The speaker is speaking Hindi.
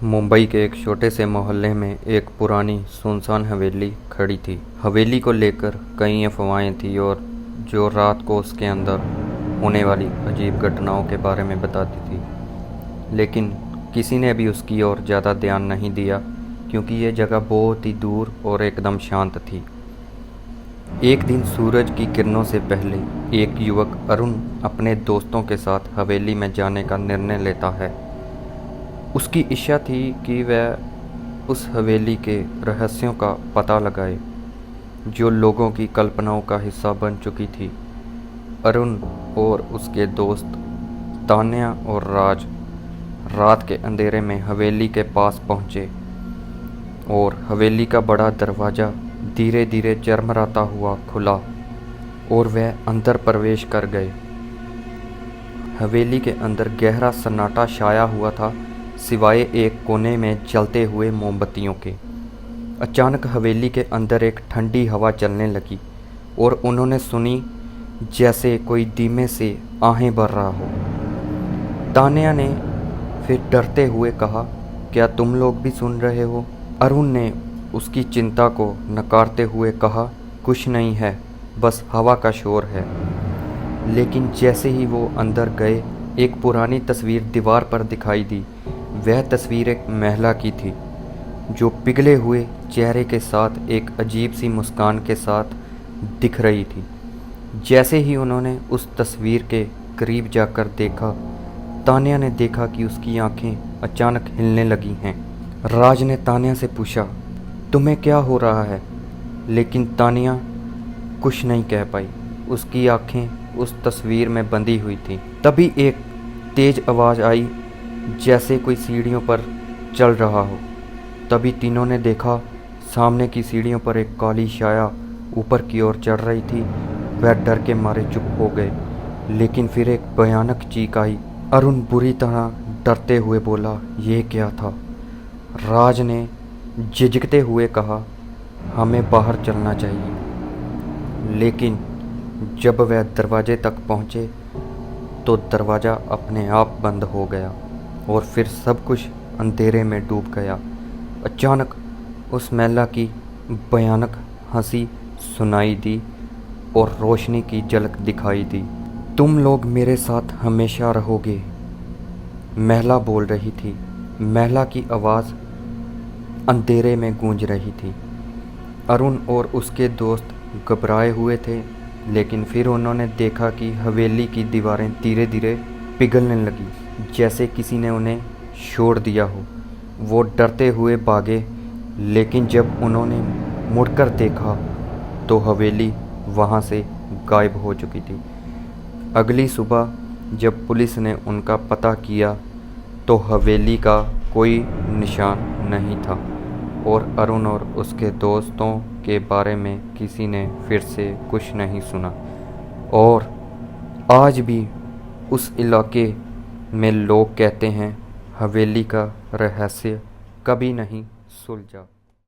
मुंबई के एक छोटे से मोहल्ले में एक पुरानी सुनसान हवेली खड़ी थी। हवेली को लेकर कई अफवाहें थी और जो रात को उसके अंदर होने वाली अजीब घटनाओं के बारे में बताती थी, लेकिन किसी ने भी उसकी ओर ज़्यादा ध्यान नहीं दिया क्योंकि यह जगह बहुत ही दूर और एकदम शांत थी। एक दिन सूरज की किरणों से पहले एक युवक अरुण अपने दोस्तों के साथ हवेली में जाने का निर्णय लेता है। उसकी इच्छा थी कि वह उस हवेली के रहस्यों का पता लगाए जो लोगों की कल्पनाओं का हिस्सा बन चुकी थी। अरुण और उसके दोस्त तान्या और राज रात के अंधेरे में हवेली के पास पहुंचे और हवेली का बड़ा दरवाज़ा धीरे धीरे चरमराता हुआ खुला और वह अंदर प्रवेश कर गए। हवेली के अंदर गहरा सन्नाटा छाया हुआ था, सिवाय एक कोने में जलते हुए मोमबत्तियों के। अचानक हवेली के अंदर एक ठंडी हवा चलने लगी और उन्होंने सुनी जैसे कोई धीमे से आहें भर रहा हो। तान्या ने फिर डरते हुए कहा, क्या तुम लोग भी सुन रहे हो? अरुण ने उसकी चिंता को नकारते हुए कहा, कुछ नहीं है, बस हवा का शोर है। लेकिन जैसे ही वो अंदर गए, एक पुरानी तस्वीर दीवार पर दिखाई दी। वह तस्वीर एक महिला की थी जो पिघले हुए चेहरे के साथ एक अजीब सी मुस्कान के साथ दिख रही थी। जैसे ही उन्होंने उस तस्वीर के करीब जाकर देखा, तान्या ने देखा कि उसकी आंखें अचानक हिलने लगी हैं। राज ने तान्या से पूछा, तुम्हें क्या हो रहा है? लेकिन तान्या कुछ नहीं कह पाई। उसकी आंखें उस तस्वीर में बंधी हुई थी। तभी एक तेज आवाज़ आई जैसे कोई सीढ़ियों पर चल रहा हो। तभी तीनों ने देखा, सामने की सीढ़ियों पर एक काली छाया ऊपर की ओर चढ़ रही थी। वह डर के मारे चुप हो गए, लेकिन फिर एक भयानक चीख आई। अरुण बुरी तरह डरते हुए बोला, ये क्या था? राज ने झिझकते हुए कहा, हमें बाहर चलना चाहिए। लेकिन जब वह दरवाजे तक पहुँचे तो दरवाज़ा अपने आप बंद हो गया और फिर सब कुछ अंधेरे में डूब गया। अचानक उस महिला की भयानक हंसी सुनाई दी और रोशनी की झलक दिखाई दी। तुम लोग मेरे साथ हमेशा रहोगे, महिला बोल रही थी। महिला की आवाज़ अंधेरे में गूंज रही थी। अरुण और उसके दोस्त घबराए हुए थे, लेकिन फिर उन्होंने देखा कि हवेली की दीवारें धीरे धीरे पिघलने लगी, जैसे किसी ने उन्हें छोड़ दिया हो। वो डरते हुए भागे, लेकिन जब उन्होंने मुड़कर देखा तो हवेली वहाँ से गायब हो चुकी थी। अगली सुबह जब पुलिस ने उनका पता किया तो हवेली का कोई निशान नहीं था और अरुण और उसके दोस्तों के बारे में किसी ने फिर से कुछ नहीं सुना। और आज भी उस इलाके में लोग कहते हैं, हवेली का रहस्य कभी नहीं सुलझा।